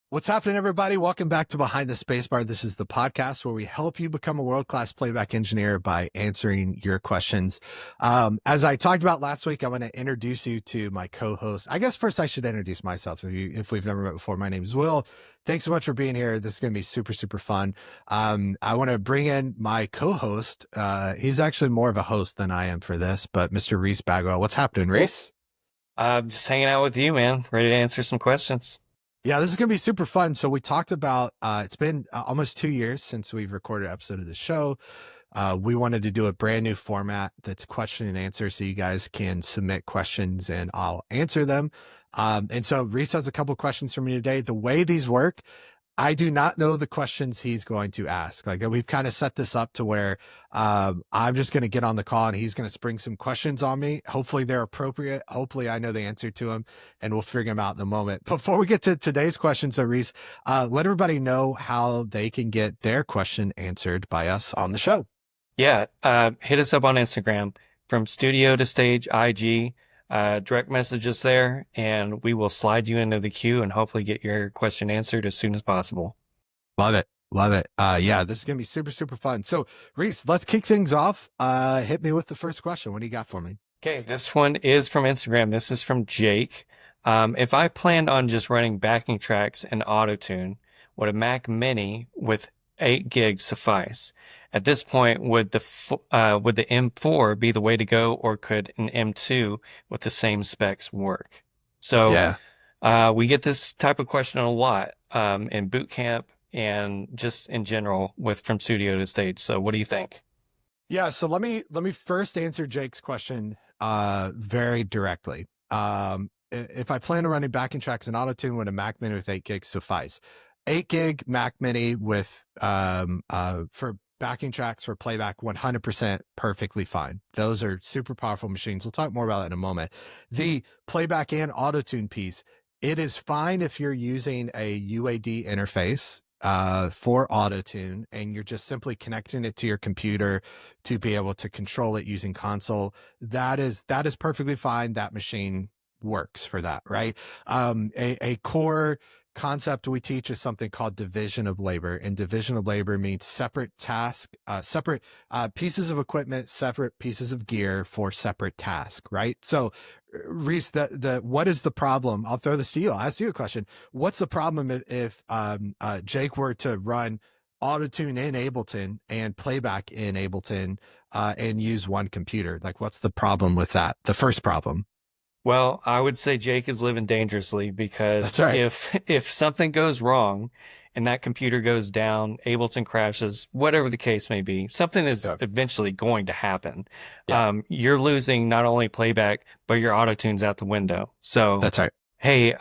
What's happening, everybody? Welcome back to Behind the Spacebar. This is the podcast where we help you become a world-class playback engineer by answering your questions. As I talked about last week, I want to introduce you to my co-host. I guess first I should introduce myself if we've never met before. My name is Will. Thanks so much for being here. This is going to be super, super fun. I want to bring in my co-host. He's actually more of a host than I am for this, but Mr. Reese Bagwell. What's happening, Reese? Just hanging out with you, man. Ready to answer some questions. Yeah, this is going to be super fun. So we talked about, it's been almost 2 years since we've recorded an episode of the show. We wanted to do a brand new format that's question and answer so you guys can submit questions and I'll answer them. And so Reese has a couple questions for me today. The way these work, I do not know the questions he's going to ask. Like we've kind of set this up to where I'm just going to get on the call and he's going to spring some questions on me. Hopefully they're appropriate. Hopefully I know the answer to them and we'll figure them out in a moment. Before we get to today's questions, Reese, let everybody know how they can get their question answered by us on the show. Yeah, hit us up on Instagram from studio to stage IG. Direct messages there, and we will slide you into the queue and hopefully get your question answered as soon as possible. Love it. Love it. Yeah, this is going to be super, super fun. So Reese, let's kick things off. Hit me with the first question. What do you got for me? Okay, this one is from Instagram. This is from Jake. If I planned on just running backing tracks and auto-tune, would a Mac Mini with 8 gigs suffice? At this point, would the M4 be the way to go, or could an M2 with the same specs work? So Yeah. we get this type of question a lot in boot camp and just in general with from studio to stage. So what do you think? Yeah, so let me first answer Jake's question very directly. If I plan on running backing tracks and auto-tune, would a Mac Mini with 8 gigs suffice? 8 gig Mac Mini with for backing tracks for playback 100% perfectly fine. Those are super powerful machines. We'll talk more about that in a moment. The playback and auto-tune piece, it is fine if you're using a UAD interface for auto-tune and you're just simply connecting it to your computer to be able to control it using console. That is perfectly fine. That machine works for that, right? A core concept we teach is something called division of labor, and division of labor means separate task, separate pieces of equipment, separate pieces of gear for separate task, right? So Reese, what is the problem? I'll throw this to you. I'll ask you a question. What's the problem if Jake were to run auto-tune in Ableton and playback in Ableton and use one computer? Like, what's the problem with that? The first problem. Well, I would say Jake is living dangerously That's because right. if something goes wrong and that computer goes down, Ableton crashes, whatever the case may be, something is Yeah. eventually going to happen. Yeah. You're losing not only playback, but your auto tune's out the window. So, That's right. hey,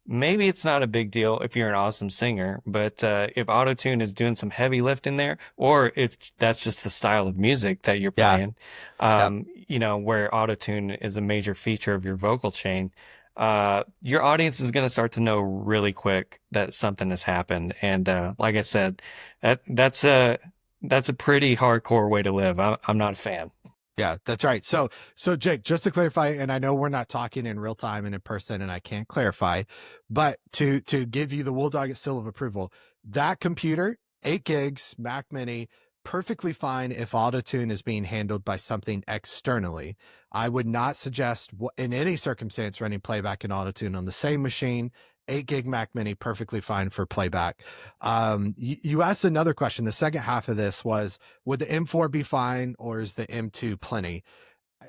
maybe it's not a big deal if you're an awesome singer, but if auto tune is doing some heavy lifting there, or if that's just the style of music that you're Yeah. playing, Yep. where auto tune is a major feature of your vocal chain, your audience is going to start to know really quick that something has happened. And like I said, that's a pretty hardcore way to live. I'm not a fan. Yeah, that's right. So Jake, just to clarify, and I know we're not talking in real time and in person, and I can't clarify, but to give you the Wool Dog seal of approval, that computer, 8 gigs, Mac Mini, perfectly fine if auto-tune is being handled by something externally. I would not suggest in any circumstance running playback and auto-tune on the same machine. 8 gig Mac Mini, perfectly fine for playback. You asked another question. The second half of this was, would the M4 be fine or is the M2 plenty?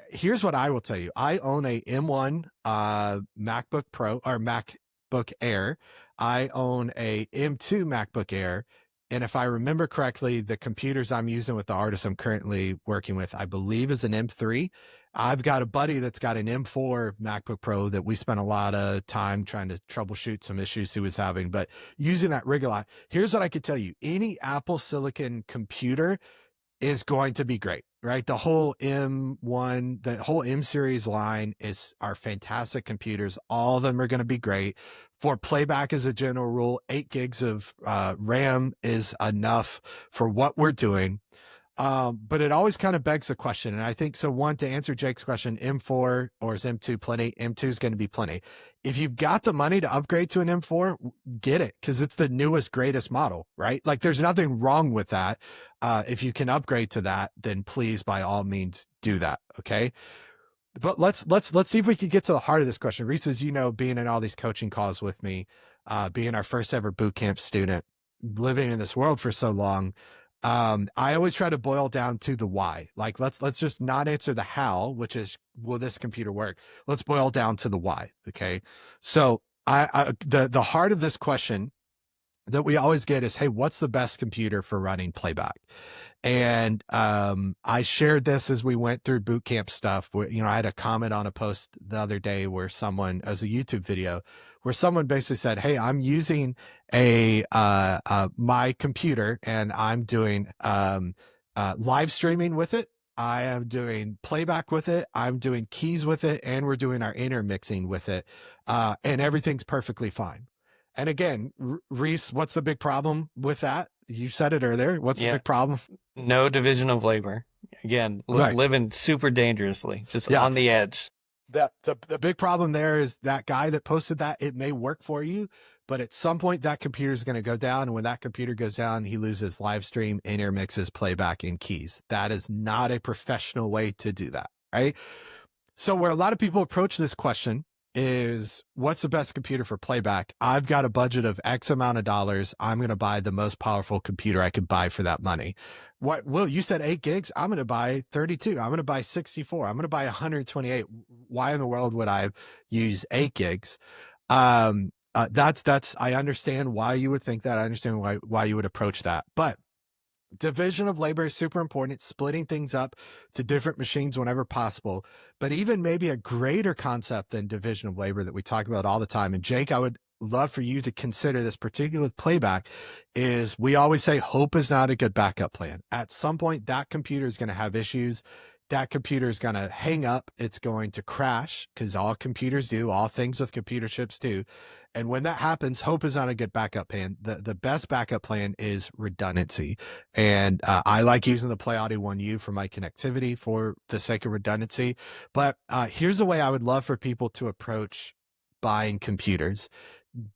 Here's what I will tell you. I own a M1 MacBook Pro or MacBook Air. I own a M2 MacBook Air. And if I remember correctly, the computers I'm using with the artist I'm currently working with, I believe is an M3. I've got a buddy that's got an M4 MacBook Pro that we spent a lot of time trying to troubleshoot some issues he was having, but using that rig a lot. Here's what I could tell you. Any Apple Silicon computer is going to be great, right? The whole M1, the whole M series line are fantastic computers. All of them are going to be great. For playback as a general rule, 8 gigs of RAM is enough for what we're doing. But it always kind of begs the question. And I think so. One, to answer Jake's question, M4 or is M2 plenty? M2 is going to be plenty. If you've got the money to upgrade to an M4, get it, because it's the newest, greatest model, right? Like there's nothing wrong with that. If you can upgrade to that, then please, by all means, do that. Okay. But let's see if we can get to the heart of this question. Reese, as you know, being in all these coaching calls with me, being our first ever boot camp student, living in this world for so long, I always try to boil down to the why. Like let's just not answer the how, which is will this computer work? Let's boil down to the why. Okay, so the heart of this question that we always get is, hey, what's the best computer for running Playback? And I shared this as we went through boot camp stuff. Where, I had a comment on a post the other day where someone, as a YouTube video, where someone basically said, hey, I'm using my computer and I'm doing live streaming with it. I am doing playback with it. I'm doing keys with it. And we're doing our intermixing with it. And everything's perfectly fine. And again, Reese, what's the big problem with that? You said it earlier. What's the Yeah. big problem? No division of labor. Again, Right. living super dangerously, just Yeah. on the edge. The big problem there is that guy that posted that, it may work for you, but at some point that computer is going to go down. And when that computer goes down, he loses live stream, intermixes, playback, and keys. That is not a professional way to do that, right? So where a lot of people approach this question is, what's the best computer for playback? I've got a budget of X amount of dollars. I'm going to buy the most powerful computer I could buy for that money. What, Will, you said 8 gigs. I'm going to buy 32. I'm going to buy 64. I'm going to buy 128. Why in the world would I use 8 gigs? That's, I understand why you would think that. I understand why you would approach that, but division of labor is super important. It's splitting things up to different machines whenever possible. But even maybe a greater concept than division of labor that we talk about all the time. And Jake, I would love for you to consider this, particularly with playback, is we always say hope is not a good backup plan. At some point, that computer is going to have issues. That computer is going to hang up. It's going to crash, because all computers do, all things with computer chips do. And when that happens, hope is not a good backup plan. The best backup plan is redundancy. And I like using the Play Audio 1U for my connectivity for the sake of redundancy. But here's the way I would love for people to approach buying computers.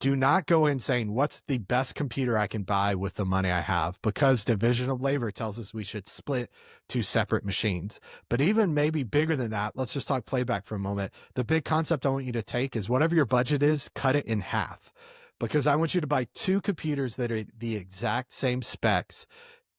Do not go in saying, what's the best computer I can buy with the money I have? Because division of labor tells us we should split 2 separate machines. But even maybe bigger than that, let's just talk playback for a moment. The big concept I want you to take is, whatever your budget is, cut it in half. Because I want you to buy 2 computers that are the exact same specs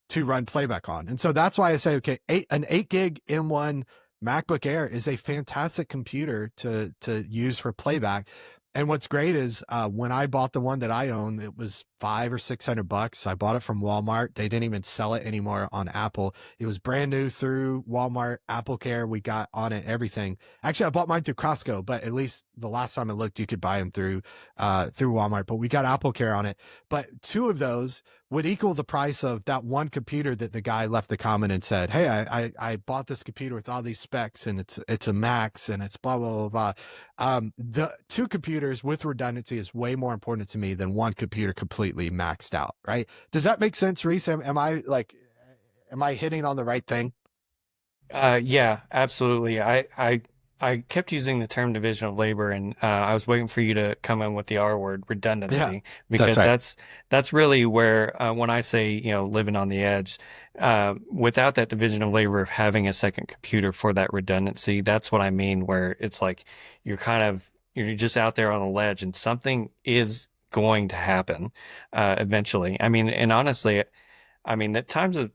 to run playback on. And so that's why I say, okay, an 8 gig M1 MacBook Air is a fantastic computer to use for playback. And what's great is when I bought the one that I own, it was $500 or $600. I bought it from Walmart. They didn't even sell it anymore on Apple. It was brand new through Walmart, Apple Care. We got on it, everything. Actually, I bought mine through Costco, but at least the last time I looked, you could buy them through Walmart. But we got Apple Care on it. But 2 of those would equal the price of that one computer that the guy left the comment and said, hey, I bought this computer with all these specs, and it's a Max, and it's blah, blah, blah, blah. The 2 computers with redundancy is way more important to me than one computer completely maxed out, right? Does that make sense, Reese? Am I hitting on the right thing? Yeah, absolutely. I kept using the term division of labor, and I was waiting for you to come in with the R word, Yeah, redundancy, that's because right. that's really where when I say, living on the edge, without that division of labor of having a second computer for that redundancy, that's what I mean, where it's like you're just out there on a ledge, and something is going to happen eventually. I mean, and honestly, the times of,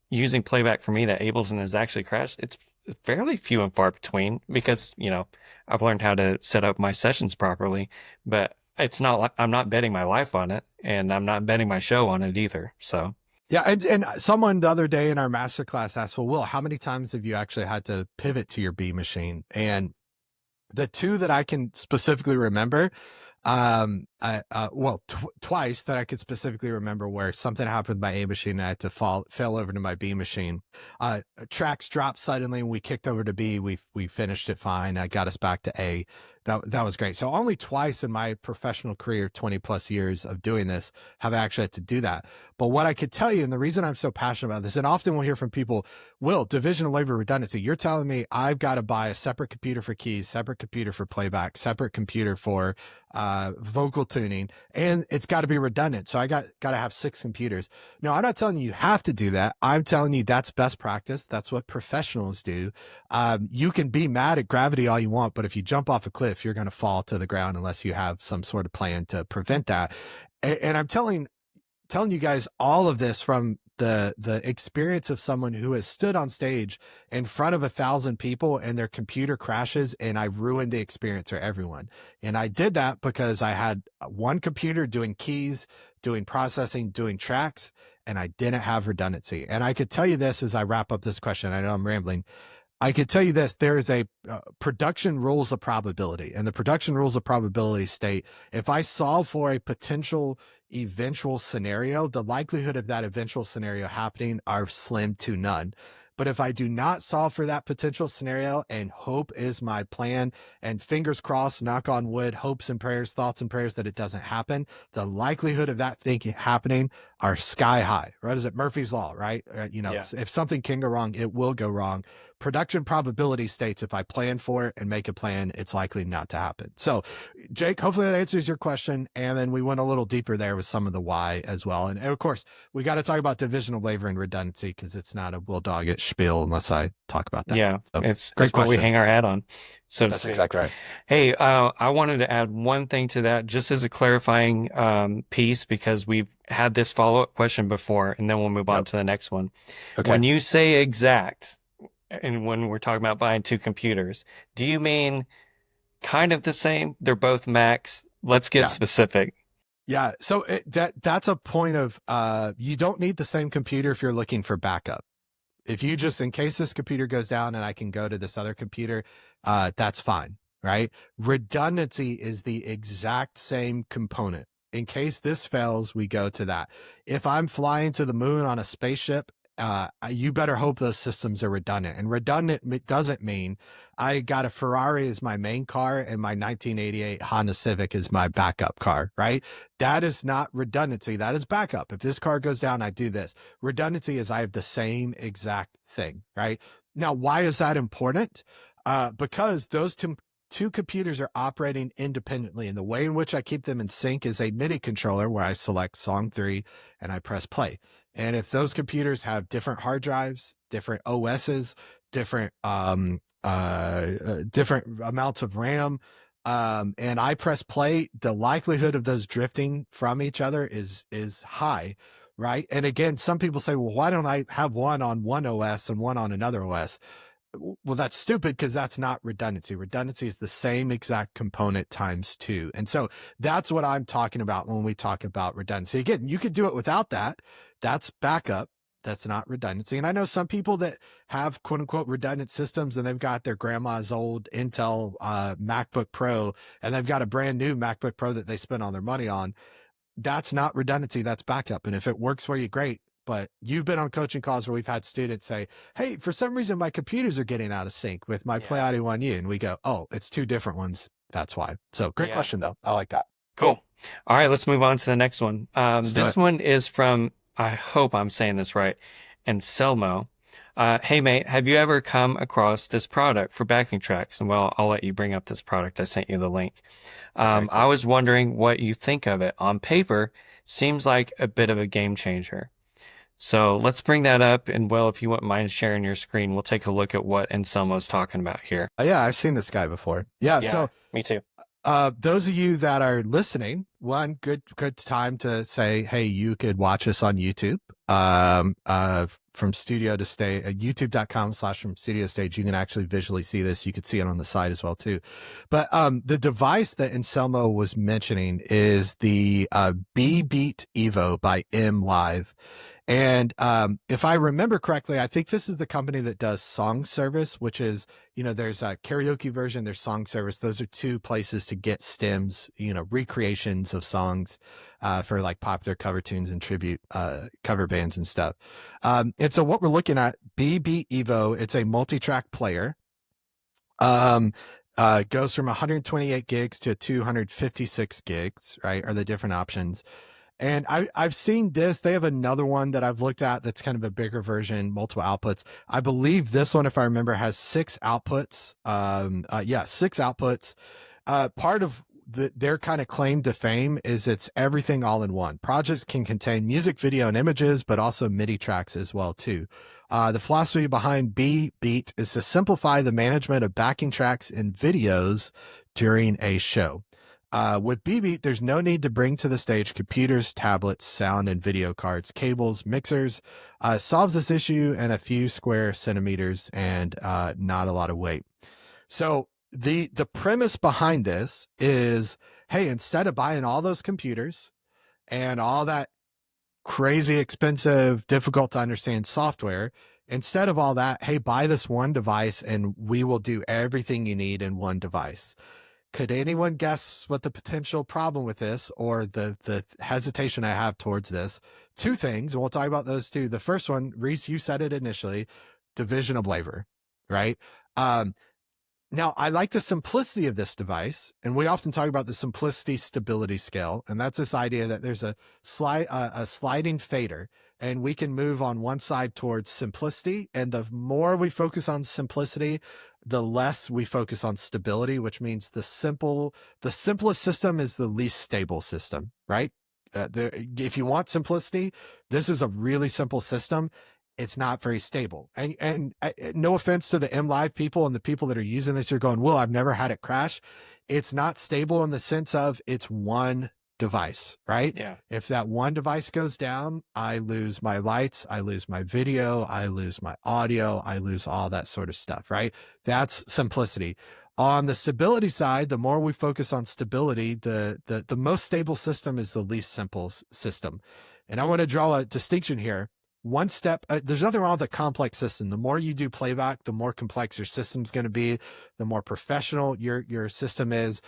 using playback for me that Ableton has actually crashed, it's fairly few and far between, because, I've learned how to set up my sessions properly, but it's not like I'm not betting my life on it, and I'm not betting my show on it either. So, Yeah, and someone the other day in our masterclass asked, well, Will, how many times have you actually had to pivot to your B machine? And the 2 that I can specifically remember, twice that I could specifically remember, where something happened with my A machine and I had to fail over to my B machine. Tracks dropped suddenly and we kicked over to B. We finished it fine. I got us back to A. that was great. So only twice in my professional career, 20 plus years of doing this, have I actually had to do that. But what I could tell you, and the reason I'm so passionate about this, and often we'll hear from people, Will, division of labor redundancy. You're telling me I've got to buy a separate computer for keys, separate computer for playback, separate computer for vocal tuning, and it's got to be redundant. So I got to have 6 computers. No, I'm not telling you have to do that. I'm telling you that's best practice. That's what professionals do. You can be mad at gravity all you want, but if you jump off a cliff, you're going to fall to the ground unless you have some sort of plan to prevent that. And I'm telling you guys all of this from the experience of someone who has stood on stage in front of 1,000 people and their computer crashes, and I ruined the experience for everyone. And I did that because I had one computer doing keys, doing processing, doing tracks, and I didn't have redundancy. And I could tell you this as I wrap up this question. I know I'm rambling. I could tell you this, there is a production rules of probability, and the production rules of probability state if I solve for a potential eventual scenario, the likelihood of that eventual scenario happening are slim to none. But if I do not solve for that potential scenario and hope is my plan, and fingers crossed, knock on wood, hopes and prayers, thoughts and prayers that it doesn't happen, the likelihood of that thing happening are sky high, right? Is it Murphy's Law, right? Yeah. If something can go wrong, it will go wrong. Production probability states if I plan for it and make a plan, it's likely not to happen. So, Jake, hopefully that answers your question. And then we went a little deeper there with some of the why as well. And of course, we got to talk about division of labor and redundancy because it's not a will dog it spiel unless I talk about that. Yeah, So, it's great what we question. hang our hat on, so to That's speak. exactly right. Hey, I wanted to add one thing to that, just as a clarifying piece, because we've had this follow-up question before, and then we'll move on Yep. to the next one. Okay. When you say exact, and when we're talking about buying 2 computers, do you mean kind of the same? They're both Macs. Let's get Yeah. specific. Yeah. So that's a point of you don't need the same computer if you're looking for backup. If you just, in case this computer goes down and I can go to this other computer, that's fine, right? Redundancy is the exact same component. In case this fails, we go to that. If I'm flying to the moon on a spaceship, you better hope those systems are redundant. And redundant doesn't mean I got a Ferrari as my main car and my 1988 Honda Civic is my backup car, right? That is not redundancy. That is backup. If this car goes down, I do this. Redundancy is I have the same exact thing, right? Now, why is that important? Because those two computers are operating independently, and the way in which I keep them in sync is a MIDI controller where I select song 3 and I press play. And if those computers have different hard drives, different OSs, different different amounts of RAM, and I press play, the likelihood of those drifting from each other is high, right? And again, some people say, well, why don't I have one on one OS and one on another OS? Well, that's stupid because that's not redundancy. Redundancy is the same exact component times 2. And so that's what I'm talking about when we talk about redundancy. Again, you could do it without that. That's backup. That's not redundancy. And I know some people that have quote unquote redundant systems and they've got their grandma's old Intel MacBook Pro and they've got a brand new MacBook Pro that they spend all their money on. That's not redundancy. That's backup. And if it works for you, great. But you've been on coaching calls where we've had students say, hey, for some reason, my computers are getting out of sync with my Play Audio 1U. And we go, oh, it's 2 different ones. That's why. So great question, though. I like that. Cool. All right, let's move on to the next one. This one is from, I hope I'm saying this right, Anselmo. Hey, mate, have you ever come across this product for backing tracks? And well, I'll let you bring up this product. I sent you the link. Okay, cool. I was wondering what you think of it. On paper, seems like a bit of a game changer. So let's bring that up. And well, if you wouldn't mind sharing your screen, we'll take a look at what Anselmo's talking about here. Yeah, I've seen this guy before. Yeah, so me too. Those of you that are listening, one good time to say, hey, you could watch us on YouTube. From studio to stage, youtube.com/from studio stage. You can actually visually see this. You could see it on the side as well too. But the device that Anselmo was mentioning is the B Beat Evo by M Live. And if I remember correctly, I think this is the company that does Song Service, which is, there's a karaoke version, there's Song Service. Those are 2 places to get stems, recreations of songs for like popular cover tunes and tribute cover bands and stuff. And so what we're looking at, BB Evo, it's a multi-track player. Goes from 128 gigs to 256 gigs, right? Are the different options. And I've seen this. They have another one that I've looked at that's kind of a bigger version, multiple outputs. I believe this one, if I remember, has 6 outputs. Yeah, 6 outputs. Part of their kind of claim to fame is it's everything all in one. Projects can contain music, video, and images, but also MIDI tracks as well too. The philosophy behind Beat is to simplify the management of backing tracks and videos during a show. With Beat, there's no need to bring to the stage computers, tablets, sound and video cards, cables, mixers. Solves this issue in a few square centimeters and not a lot of weight. So the premise behind this is, hey, instead of buying all those computers and all that crazy expensive, difficult to understand software, instead of all that, hey, buy this one device and we will do everything you need in one device. Could anyone guess what the potential problem with this or the hesitation I have towards this? 2 things, and we'll talk about those 2. The first one, Reese, you said it initially, division of labor, right? Now, I like the simplicity of this device, and we often talk about the simplicity stability scale, and that's this idea that there's a sliding fader, and we can move on one side towards simplicity, and the more we focus on simplicity, the less we focus on stability, which means the simplest system is the least stable system, right? If you want simplicity, this is a really simple system. It's not very stable. And no offense to the M Live people and the people that are using this, you're going, well, I've never had it crash. It's not stable in the sense of it's one device, right? Yeah. If that one device goes down, I lose my lights, I lose my video, I lose my audio, I lose all that sort of stuff, right? That's simplicity. On the stability side, the more we focus on stability, the most stable system is the least simple system. And I want to draw a distinction here. One step, there's nothing wrong with a complex system. The more you do playback, the more complex your system's going to be, the more professional your system is.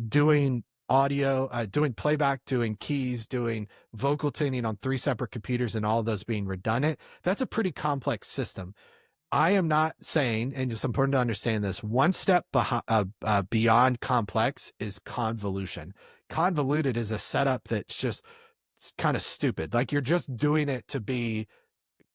Doing audio, doing playback, doing keys, doing vocal tuning on 3 separate computers and all of those being redundant, that's a pretty complex system. I am not saying, and it's important to understand this, one step beyond complex is convolution. Convoluted is a setup that's just kind of stupid. Like you're just doing it to be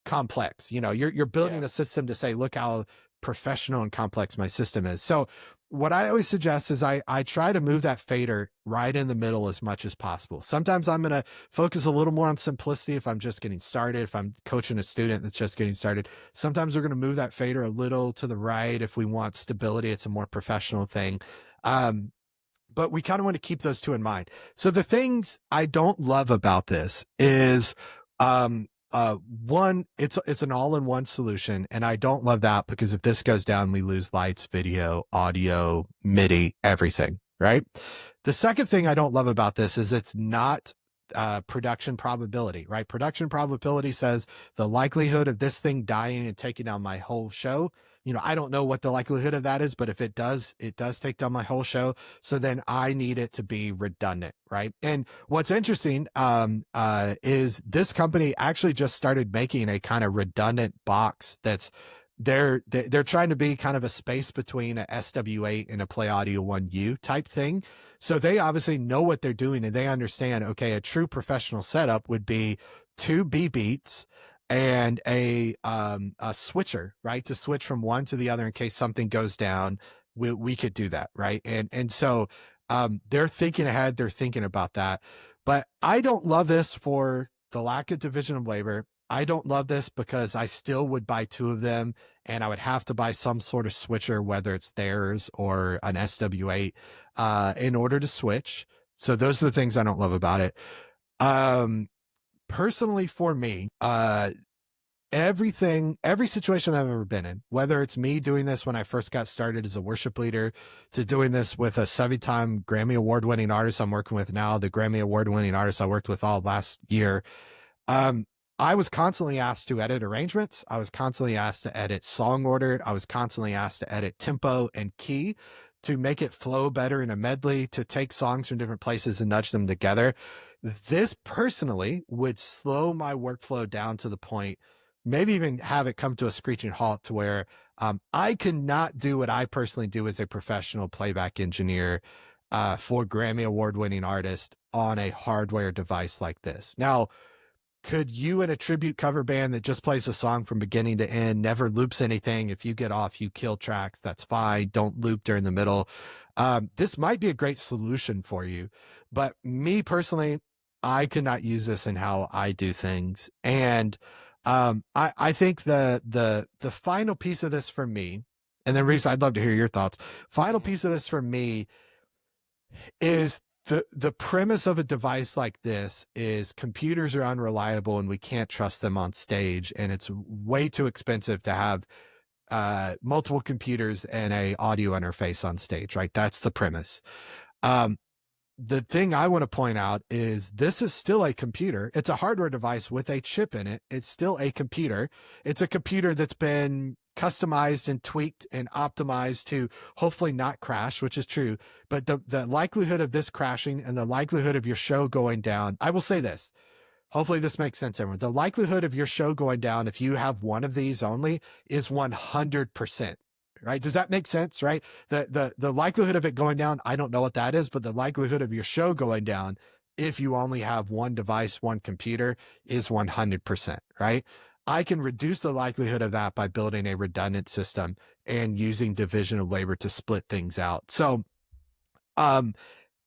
complex. You're building a system to say, look how professional and complex my system is. So what I always suggest is I try to move that fader right in the middle as much as possible. Sometimes I'm going to focus a little more on simplicity if I'm just getting started, if I'm coaching a student that's just getting started. Sometimes we're going to move that fader a little to the right if we want stability. It's a more professional thing. But we kind of want to keep those 2 in mind. So the things I don't love about this is, one, it's an all-in-one solution, and I don't love that because if this goes down, we lose lights, video, audio, MIDI, everything, right? The second thing I don't love about this is it's not production probability, right? Production probability says the likelihood of this thing dying and taking down my whole show. I don't know what the likelihood of that is, but if it does take down my whole show. So then I need it to be redundant, right? And what's interesting is this company actually just started making a kind of redundant box that's they're trying to be kind of a space between a SW8 and a Play Audio 1U type thing. So they obviously know what they're doing and they understand, okay, a true professional setup would be 2 beats and a switcher, right? To switch from one to the other in case something goes down. We could do that, right? And so they're thinking ahead, they're thinking about that. But I don't love this for the lack of division of labor. I don't love this because I still would buy 2 of them and I would have to buy some sort of switcher, whether it's theirs or an SW8, in order to switch. So those are the things I don't love about it. Personally for me, every situation I've ever been in, whether it's me doing this when I first got started as a worship leader to doing this with a 7-time Grammy Award winning artist I'm working with now, the Grammy Award winning artist I worked with all last year. I was constantly asked to edit arrangements. I was constantly asked to edit song order. I was constantly asked to edit tempo and key to make it flow better in a medley, to take songs from different places and nudge them together. This personally would slow my workflow down to the point maybe even have it come to a screeching halt to where I cannot do what I personally do as a professional playback engineer for Grammy Award winning artist on a hardware device like this. Now, could you in a tribute cover band that just plays a song from beginning to end, never loops anything? If you get off, you kill tracks, that's fine. Don't loop during the middle. This might be a great solution for you. But me personally, I cannot use this in how I do things. And I think the final piece of this for me, and then Reese, I'd love to hear your thoughts. Final piece of this for me is the premise of a device like this is computers are unreliable and we can't trust them on stage, and it's way too expensive to have multiple computers and a audio interface on stage, right? That's the premise. um, the thing I want to point out is this is still a computer. It's a hardware device with a chip in it. It's still a computer. It's a computer that's been customized and tweaked and optimized to hopefully not crash, which is true. But the likelihood of this crashing and the likelihood of your show going down, I will say this. Hopefully this makes sense, everyone. The likelihood of your show going down if you have one of these only is 100%. Right? Does that make sense? Right? The likelihood of it going down, I don't know what that is, but the likelihood of your show going down if you only have one device, one computer is 100%. Right? I can reduce the likelihood of that by building a redundant system and using division of labor to split things out. So, um,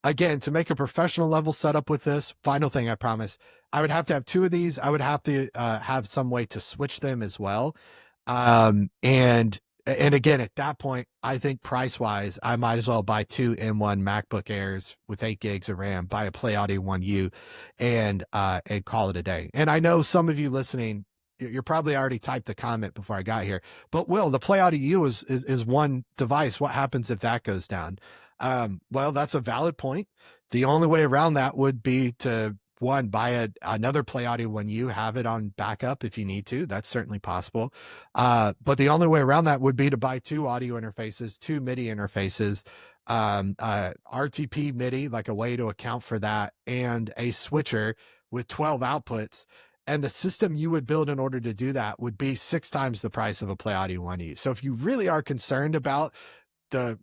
again, to make a professional level setup with this, final thing I promise, I would have to have two of these. I would have to have some way to switch them as well. And again, at that point, I think price wise, I might as well buy two M1 MacBook Airs with 8 gigs of RAM, buy a Play Audio 1U, and call it a day. And I know some of you listening, you're probably already typed the comment before I got here, but Will, the Play Audio U is one device. What happens if that goes down? Well, that's a valid point. The only way around that would be to one, buy another Play Audio when you have it on backup if you need to. That's certainly possible. But the only way around that would be to buy two audio interfaces, two MIDI interfaces, RTP MIDI, like a way to account for that, and a switcher with 12 outputs. And the system you would build in order to do that would be 6 times the price of a Play Audio 1U. So if you really are concerned about the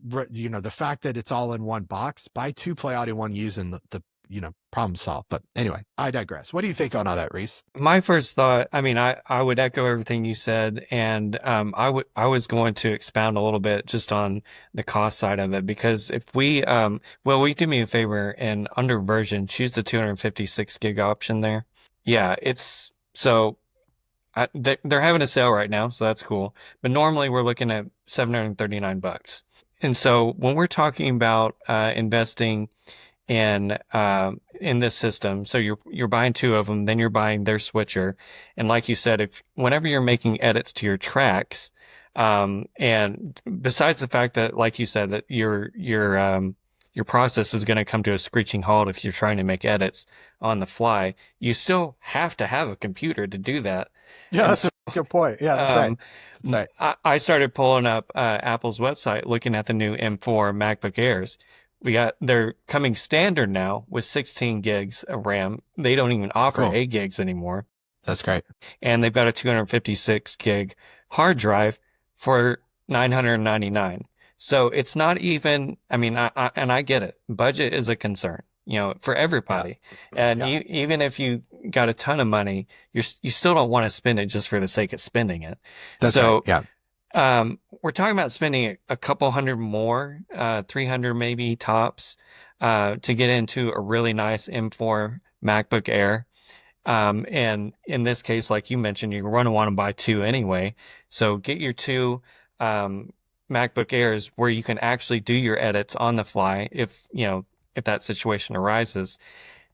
fact that it's all in one box, buy two Play Audio 1Us and the problem solved. But anyway, I digress. What do you think on all that, Reese? My first thought, I mean, I would echo everything you said, and I was going to expound a little bit just on the cost side of it, because if we well, we do me a favor and under version, choose the 256 gig option there. Yeah, it's so they're having a sale right now, so that's cool. But normally we're looking at $739. And so when we're talking about investing in this system, so you're buying two of them, then you're buying their switcher, and like you said, if whenever you're making edits to your tracks, and besides the fact that, like you said, that your process is going to come to a screeching halt if you're trying to make edits on the fly, you still have to have a computer to do that. Yeah, And that's so, a good point. Yeah, that's right. That's right. I started pulling up Apple's website, looking at the new M4 MacBook Airs. They're coming standard now with 16 gigs of RAM. They don't even offer Cool. 8 gigs anymore. That's great. And they've got a 256 gig hard drive for $999. So it's not even, I mean, I get it. Budget is a concern, for everybody. Yeah. And Yeah. even if you got a ton of money, you still don't want to spend it just for the sake of spending it. That's So, right. Yeah. we're talking about spending a couple hundred more, 300 maybe tops, to get into a really nice M4 MacBook Air. And in this case, like you mentioned, you're going to want to buy two anyway. So get your two, MacBook Airs where you can actually do your edits on the fly if that situation arises.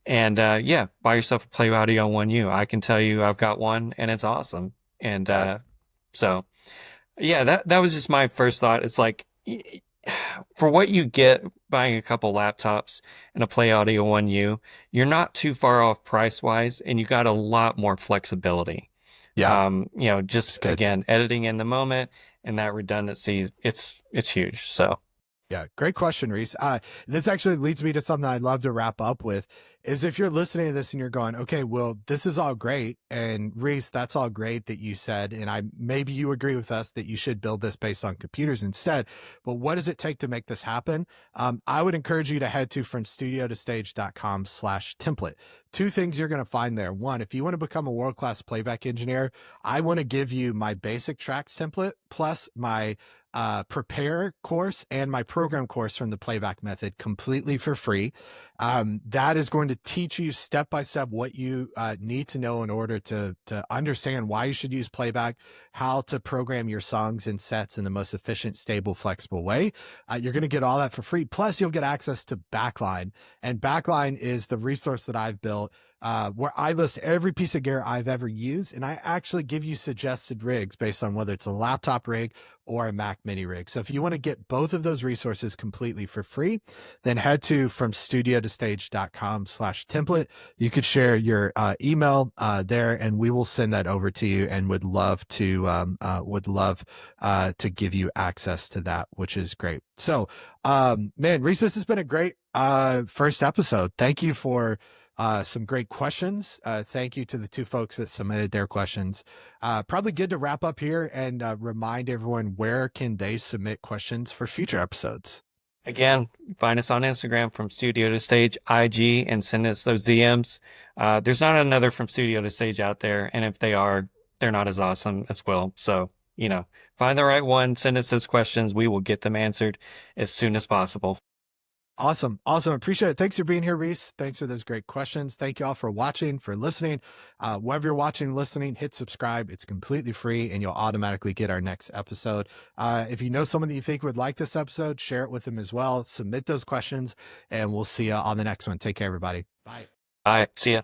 And, yeah, buy yourself a Play Audio 1U. I can tell you I've got one and it's awesome. And, so yeah, that was just my first thought. It's like, for what you get buying a couple laptops and a Play Audio 1U, you're not too far off price wise, and you got a lot more flexibility. Yeah. Just again, editing in the moment and that redundancy, it's huge. So Yeah, great question, Reese. This actually leads me to something I'd love to wrap up with. is if you're listening to this and you're going, okay, well, this is all great. And Reese, that's all great that you said. And maybe you agree with us that you should build this based on computers instead. But what does it take to make this happen? I would encourage you to head to fromstudiotostage.com/template. Two things you're going to find there. One, if you want to become a world-class playback engineer, I want to give you my basic tracks template plus my prepare course and my program course from the playback method completely for free. That is going to teach you step by step what you need to know in order to understand why you should use playback, how to program your songs and sets in the most efficient, stable, flexible way. You're going to get all that for free. Plus, you'll get access to Backline. And Backline is the resource that I've built where I list every piece of gear I've ever used, and I actually give you suggested rigs based on whether it's a laptop rig or a Mac Mini rig. So if you want to get both of those resources completely for free, then head to fromstudiotostage.com/template. You could share your email there, and we will send that over to you, and would love to give you access to that, which is great. So, man, Reese, this has been a great first episode. Thank you for some great questions. Thank you to the two folks that submitted their questions. Probably good to wrap up here and remind everyone, where can they submit questions for future episodes? Again, find us on Instagram from Studio to Stage IG and send us those DMs. There's not another From Studio to Stage out there, and if they are, they're not as awesome as well. So, find the right one, send us those questions. We will get them answered as soon as possible. Awesome. Appreciate it. Thanks for being here, Reese. Thanks for those great questions. Thank you all for watching, for listening. Wherever you're watching, listening, hit subscribe. It's completely free and you'll automatically get our next episode. If you know someone that you think would like this episode, share it with them as well. Submit those questions and we'll see you on the next one. Take care, everybody. Bye. All right. See ya.